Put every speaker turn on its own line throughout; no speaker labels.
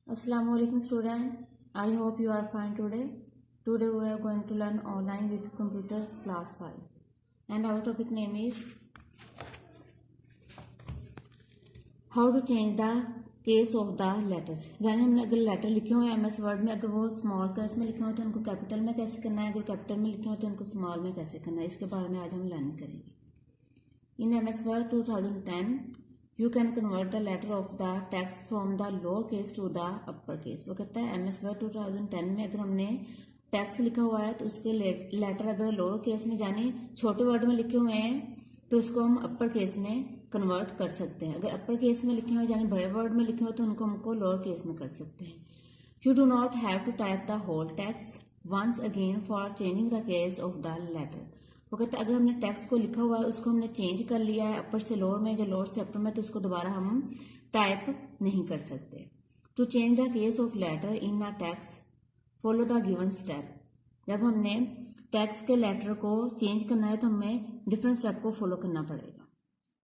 Assalamualaikum student. I hope you are fine today. Today we are going to learn online with computers class 5 and our topic name is how to change the case of the letters. यानी हमने अगर letter लिखे हुए हैं MS word में, अगर वो small case में लिखे हुए तो उनको कैपिटल में कैसे करना है, अगर कैपिटल में लिखे हुए तो उनको स्मॉल में कैसे करना है, इसके बारे में आज हम लर्न करेंगे. In MS Word 2010 you can convert the letter of the text from the lower case to the upper case. वो कहता है MS Word 2010 में अगर हमने टेक्स्ट लिखा हुआ है तो उसके लेटर अगर लोअर केस में यानी छोटे वर्ड में लिखे हुए हैं तो उसको हम अपर केस में कन्वर्ट कर सकते हैं. अगर अपर केस में लिखे हुए यानी बड़े वर्ड में लिखे हुए तो उनको हमको लोअर केस में कर सकते हैं. You do not have to type the whole text once again for changing the case of the letter. वो कहते हैं अगर हमने टेक्स्ट को लिखा हुआ है उसको हमने चेंज कर लिया है अपर से लोअर में या लोअर से अपर में तो उसको दोबारा हम टाइप नहीं कर सकते. To change the case of letter in the text follow the given step. जब हमने टेक्स्ट के लेटर को चेंज करना है तो हमें डिफरेंट स्टेप को फॉलो करना पड़ेगा.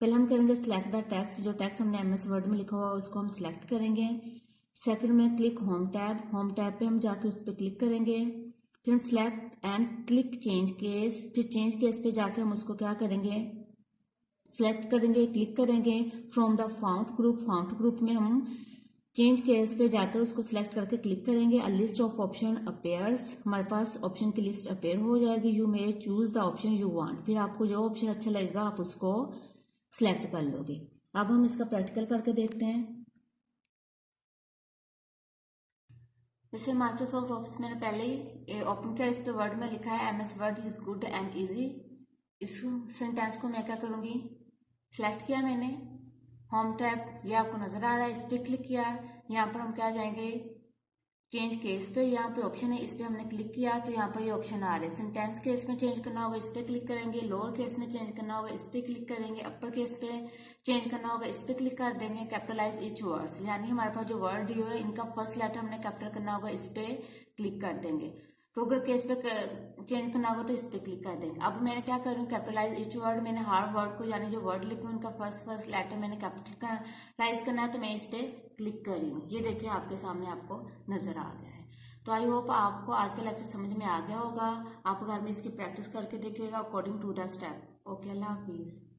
पहले हम करेंगे सिलेक्ट द टेक्स्ट. जो टेक्स्ट हमने MS वर्ड में लिखा हुआ है उसको हम सिलेक्ट करेंगे. सेकंड में click home tab. Home tab पे हम जाके उस पर क्लिक करेंगे. फिर select and click change case. फिर चेंज केस पे जाके हम उसको क्या करेंगे, सिलेक्ट करेंगे, क्लिक करेंगे. फ्रॉम द फाउंड ग्रुप में हम चेंज केस पे जाकर उसको सिलेक्ट करके क्लिक करेंगे. A list of option appears. हमारे पास ऑप्शन की लिस्ट अपेयर हो जाएगी. You may choose the option you want. फिर आपको जो ऑप्शन अच्छा लगेगा आप उसको सिलेक्ट कर लोगे. अब हम इसका प्रैक्टिकल करके देखते हैं. जैसे माइक्रोसॉफ्ट ऑफिस मैंने पहले ही ओपन किया, इस पे वर्ड में लिखा है MS word is good and easy. इस सेंटेंस को मैं क्या करूंगी, सिलेक्ट किया मैंने. होम टैब ये आपको नजर आ रहा है, इस पे क्लिक किया. यहाँ पर हम क्या जाएंगे, चेंज केस पे. यहाँ पे ऑप्शन है, इस पे हमने क्लिक किया तो यहाँ पर ये ऑप्शन आ रहे हैं. सेंटेंस केस में चेंज करना होगा, इस पे क्लिक करेंगे. लोअर केस में चेंज करना होगा, इस पे क्लिक करेंगे. अपर केस पे चेंज करना होगा, इस पे क्लिक कर देंगे. कैपिटलाइज ईच वर्ड्स यानी हमारे पास जो वर्ड दिए हुए इनका फर्स्ट लेटर हमने कैपिटल करना होगा, इस पे क्लिक कर देंगे. तो अगर केस पे चेंज करना होगा तो इस पे क्लिक कर देंगे. अब मैंने क्या करूँ, कैपिटलाइज ईच वर्ड. मैंने हर वर्ड को यानी जो वर्ड लिखे उनका फर्स्ट लेटर मैंने कैपिटलाइज करना है तो मैं इस पे क्लिक कर रही हूँ. ये देखिए आपके सामने आपको नजर आ गया है. तो आई होप आपको आज का लेक्चर समझ में आ गया होगा. आप घर में इसकी प्रैक्टिस करके देखिएगा according to the step. Okay, अल्लाह हाफिज.